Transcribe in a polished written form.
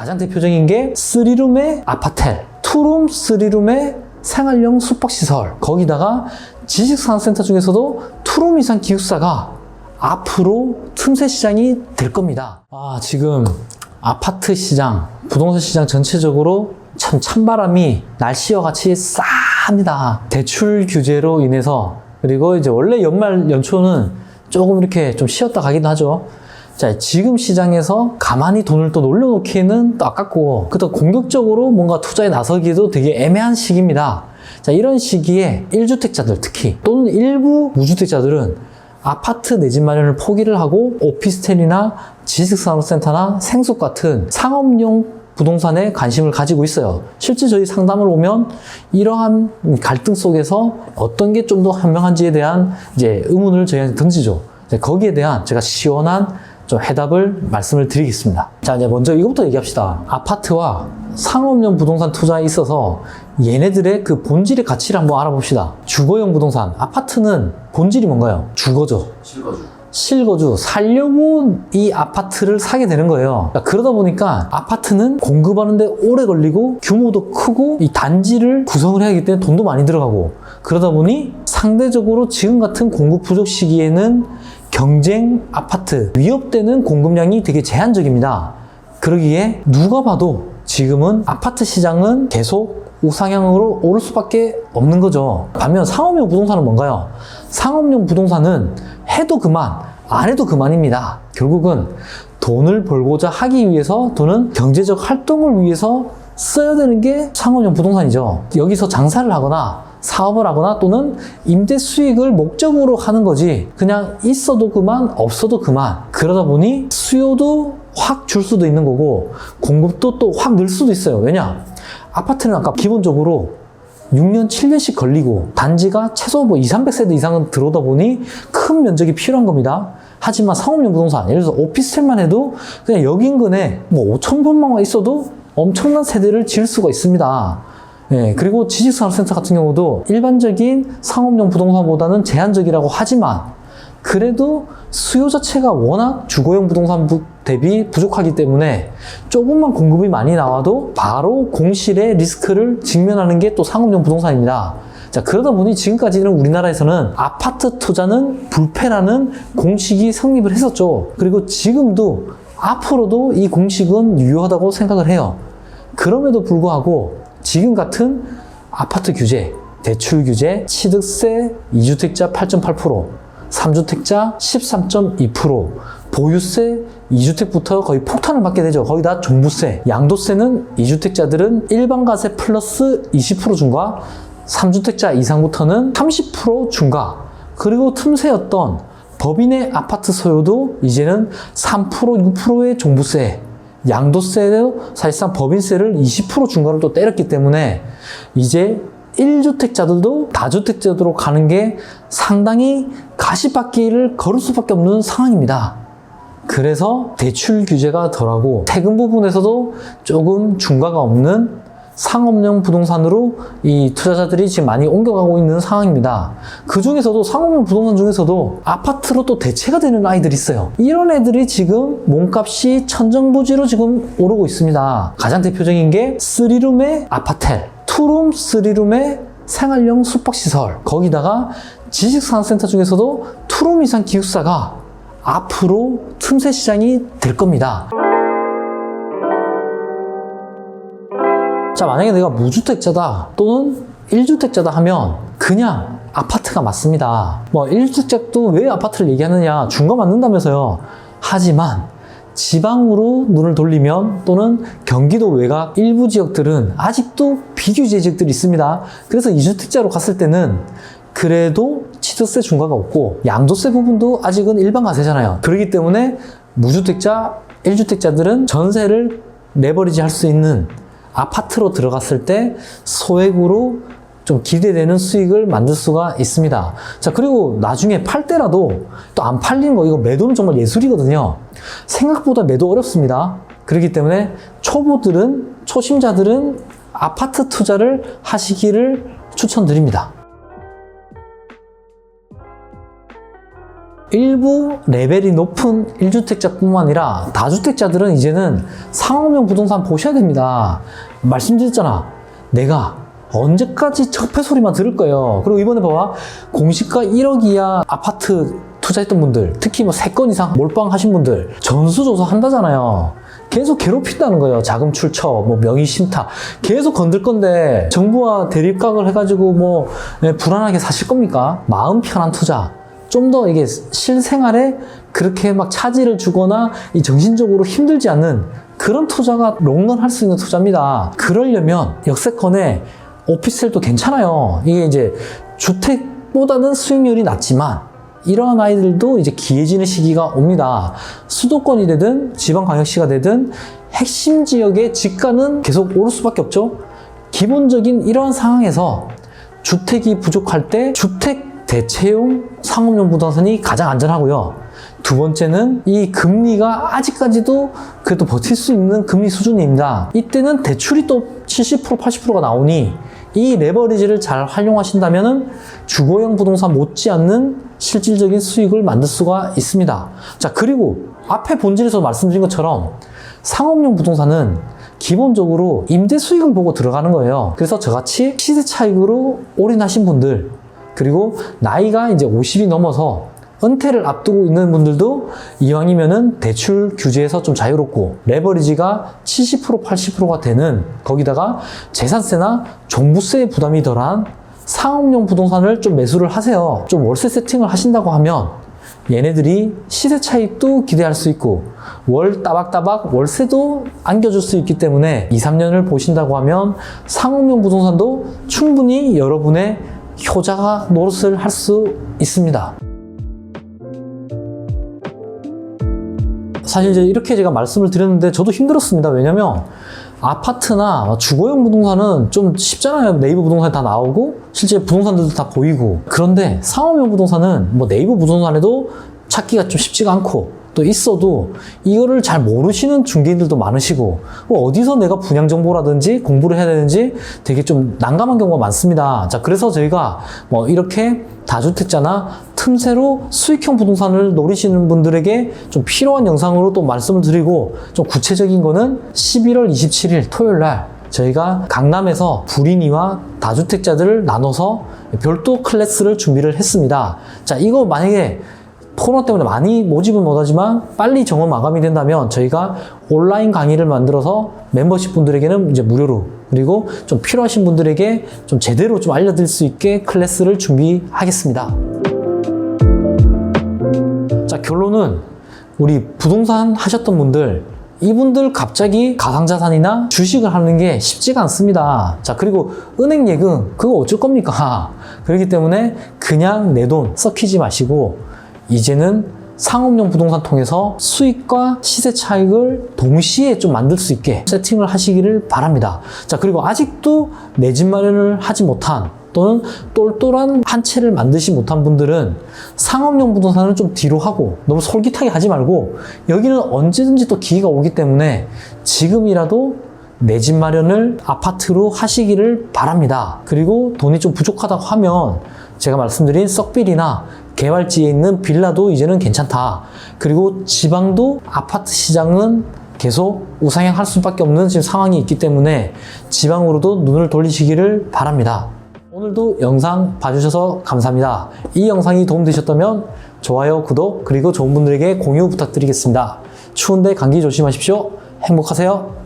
가장 대표적인 게 3룸의 아파텔, 2룸, 3룸의 생활형 숙박시설, 거기다가 지식산업센터 중에서도 2룸 이상 기숙사가 앞으로 틈새 시장이 될 겁니다. 지금 아파트 시장, 부동산 시장 전체적으로 참 찬바람이 날씨와 같이 싸합니다. 대출 규제로 인해서, 그리고 이제 원래 연말 연초는 조금 이렇게 좀 쉬었다 가기도 하죠. 자, 지금 시장에서 가만히 돈을 또 놀려놓기에는 또 아깝고, 그렇다고 공격적으로 뭔가 투자에 나서기도 되게 애매한 시기입니다. 자, 이런 시기에 1주택자들 특히, 또는 일부 무주택자들은 아파트 내 집 마련을 포기를 하고 오피스텔이나 지식산업센터나 생숙 같은 상업용 부동산에 관심을 가지고 있어요. 실제 저희 상담을 오면 이러한 갈등 속에서 어떤 게 좀 더 현명한지에 대한 이제 의문을 저희한테 던지죠. 거기에 대한 제가 시원한 좀 해답을 말씀을 드리겠습니다. 자, 이제 먼저 이것부터 얘기합시다. 아파트와 상업용 부동산 투자에 있어서 얘네들의 그 본질의 가치를 한번 알아봅시다. 주거용 부동산, 아파트는 본질이 뭔가요? 주거죠. 실거주, 살려고 이 아파트를 사게 되는 거예요. 그러다 보니까 아파트는 공급하는데 오래 걸리고 규모도 크고 이 단지를 구성을 해야 하기 때문에 돈도 많이 들어가고, 그러다 보니 상대적으로 지금 같은 공급 부족 시기에는 경쟁 아파트, 위협되는 공급량이 되게 제한적입니다. 그러기에 누가 봐도 지금은 아파트 시장은 계속 우상향으로 오를 수밖에 없는 거죠. 반면 상업용 부동산은 뭔가요? 상업용 부동산은 해도 그만, 안 해도 그만입니다. 결국은 돈을 벌고자 하기 위해서, 또는 경제적 활동을 위해서 써야 되는 게 상업용 부동산이죠. 여기서 장사를 하거나 사업을 하거나 또는 임대 수익을 목적으로 하는 거지, 그냥 있어도 그만, 없어도 그만. 그러다 보니 수요도 확 줄 수도 있는 거고 공급도 또 확 늘 수도 있어요. 왜냐? 아파트는 아까 기본적으로 6년, 7년씩 걸리고 단지가 최소 뭐 200~300세대 이상은 들어오다 보니 큰 면적이 필요한 겁니다. 하지만 상업용 부동산, 예를 들어서 오피스텔만 해도 그냥 여기 인근에 뭐 5,000평만 있어도 엄청난 세대를 지을 수가 있습니다. 예, 그리고 지식산업센터 같은 경우도 일반적인 상업용 부동산보다는 제한적이라고 하지만 그래도 수요 자체가 워낙 주거용 부동산 대비 부족하기 때문에 조금만 공급이 많이 나와도 바로 공실의 리스크를 직면하는 게 또 상업용 부동산입니다. 자, 그러다 보니 지금까지는 우리나라에서는 아파트 투자는 불패라는 공식이 성립을 했었죠. 그리고 지금도 앞으로도 이 공식은 유효하다고 생각을 해요. 그럼에도 불구하고 지금 같은 아파트 규제, 대출 규제, 취득세 2주택자 8.8%, 3주택자 13.2%, 보유세 2주택부터 거의 폭탄을 맞게 되죠. 거기다 종부세, 양도세는 2주택자들은 일반가세 플러스 20% 중과, 3주택자 이상부터는 30% 중과, 그리고 틈새였던 법인의 아파트 소유도 이제는 3%, 6%의 종부세, 양도세도 사실상 법인세를 20% 중과를 또 때렸기 때문에 이제 1주택자들도 다주택자들로 가는 게 상당히 가시밭길을 걸을 수밖에 없는 상황입니다. 그래서 대출 규제가 덜하고 세금 부분에서도 조금 중과가 없는 상업용 부동산으로 이 투자자들이 지금 많이 옮겨가고 있는 상황입니다. 그 중에서도 상업용 부동산 중에서도 아파트로 또 대체가 되는 아이들이 있어요. 이런 애들이 지금 몸값이 천정부지로 지금 오르고 있습니다. 가장 대표적인 게 3룸의 아파텔, 2룸, 3룸의 생활형 숙박시설, 거기다가 지식산업센터 중에서도 2룸 이상 기숙사가 앞으로 틈새 시장이 될 겁니다. 자, 만약에 내가 무주택자다 또는 1주택자다 하면 그냥 아파트가 맞습니다. 뭐 1주택도 왜 아파트를 얘기하느냐, 중과 맞는다면서요. 하지만 지방으로 눈을 돌리면 또는 경기도 외곽 일부 지역들은 아직도 비규제 지역들이 있습니다. 그래서 2주택자로 갔을 때는 그래도 취득세 중과가 없고 양도세 부분도 아직은 일반 과세잖아요. 그렇기 때문에 무주택자, 1주택자들은 전세를 내버리지 할 수 있는 아파트로 들어갔을 때 소액으로 좀 기대되는 수익을 만들 수가 있습니다. 자, 그리고 나중에 팔 때라도 또 안 팔리는 거, 이거 매도는 정말 예술이거든요. 생각보다 매도 어렵습니다. 그렇기 때문에 초심자들은 아파트 투자를 하시기를 추천드립니다. 일부 레벨이 높은 1주택자뿐만 아니라 다주택자들은 이제는 상업용 부동산 보셔야 됩니다. 말씀드렸잖아. 내가 언제까지 적폐 소리만 들을 거예요. 그리고 이번에 봐봐. 공시가 1억 이하 아파트 투자했던 분들, 특히 뭐 3건 이상 몰빵하신 분들 전수조사 한다잖아요. 계속 괴롭힌다는 거예요. 자금 출처, 뭐 명의 신탁 계속 건들 건데 정부와 대립각을 해가지고 뭐 불안하게 사실 겁니까? 마음 편한 투자. 좀 더 이게 실생활에 그렇게 막 차질을 주거나 이 정신적으로 힘들지 않는 그런 투자가 롱런 할 수 있는 투자입니다. 그러려면 역세권에 오피스텔도 괜찮아요. 이게 이제 주택보다는 수익률이 낮지만 이러한 아이들도 이제 기해지는 시기가 옵니다. 수도권이 되든 지방광역시가 되든 핵심 지역의 집가는 계속 오를 수밖에 없죠. 기본적인 이러한 상황에서 주택이 부족할 때 주택 대체용 상업용 부동산이 가장 안전하고요. 두 번째는 이 금리가 아직까지도 그래도 버틸 수 있는 금리 수준입니다. 이때는 대출이 또 70%, 80%가 나오니 이 레버리지를 잘 활용하신다면 주거용 부동산 못지않는 실질적인 수익을 만들 수가 있습니다. 자, 그리고 앞에 본질에서 말씀드린 것처럼 상업용 부동산은 기본적으로 임대 수익을 보고 들어가는 거예요. 그래서 저같이 시세 차익으로 올인하신 분들, 그리고 나이가 이제 50이 넘어서 은퇴를 앞두고 있는 분들도 이왕이면은 대출 규제에서 좀 자유롭고 레버리지가 70%, 80%가 되는 거기다가 재산세나 종부세 부담이 덜한 상업용 부동산을 좀 매수를 하세요. 좀 월세 세팅을 하신다고 하면 얘네들이 시세 차익도 기대할 수 있고 월 따박따박 월세도 안겨줄 수 있기 때문에 2, 3년을 보신다고 하면 상업용 부동산도 충분히 여러분의 효자가 노릇을 할 수 있습니다. 사실 이제 이렇게 제가 말씀을 드렸는데 저도 힘들었습니다. 왜냐면 아파트나 주거용 부동산은 좀 쉽잖아요. 네이버 부동산에 다 나오고 실제 부동산들도 다 보이고. 그런데 상업용 부동산은 뭐 네이버 부동산에도 찾기가 좀 쉽지가 않고 또 있어도 이거를 잘 모르시는 중개인들도 많으시고 어디서 내가 분양 정보라든지 공부를 해야 되는지 되게 좀 난감한 경우가 많습니다. 자, 그래서 저희가 뭐 이렇게 다주택자나 틈새로 수익형 부동산을 노리시는 분들에게 좀 필요한 영상으로 또 말씀을 드리고 좀 구체적인 거는 11월 27일 토요일 날 저희가 강남에서 불인이와 다주택자들을 나눠서 별도 클래스를 준비를 했습니다. 자, 이거 만약에 코로나 때문에 많이 모집은 못하지만 빨리 정원 마감이 된다면 저희가 온라인 강의를 만들어서 멤버십 분들에게는 이제 무료로, 그리고 좀 필요하신 분들에게 좀 제대로 좀 알려드릴 수 있게 클래스를 준비하겠습니다. 자, 결론은 우리 부동산 하셨던 분들, 이분들 갑자기 가상자산이나 주식을 하는 게 쉽지가 않습니다. 자, 그리고 은행 예금 그거 어쩔 겁니까? 그렇기 때문에 그냥 내 돈 썩히지 마시고 이제는 상업용 부동산 통해서 수익과 시세 차익을 동시에 좀 만들 수 있게 세팅을 하시기를 바랍니다. 자, 그리고 아직도 내 집 마련을 하지 못한 또는 똘똘한 한 채를 만드지 못한 분들은 상업용 부동산은 좀 뒤로 하고 너무 솔깃하게 하지 말고 여기는 언제든지 또 기회가 오기 때문에 지금이라도 내 집 마련을 아파트로 하시기를 바랍니다. 그리고 돈이 좀 부족하다고 하면 제가 말씀드린 썩빌이나 개발지에 있는 빌라도 이제는 괜찮다. 그리고 지방도 아파트 시장은 계속 우상향할 수밖에 없는 지금 상황이 있기 때문에 지방으로도 눈을 돌리시기를 바랍니다. 오늘도 영상 봐주셔서 감사합니다. 이 영상이 도움되셨다면 좋아요, 구독, 그리고 좋은 분들에게 공유 부탁드리겠습니다. 추운데 감기 조심하십시오. 행복하세요.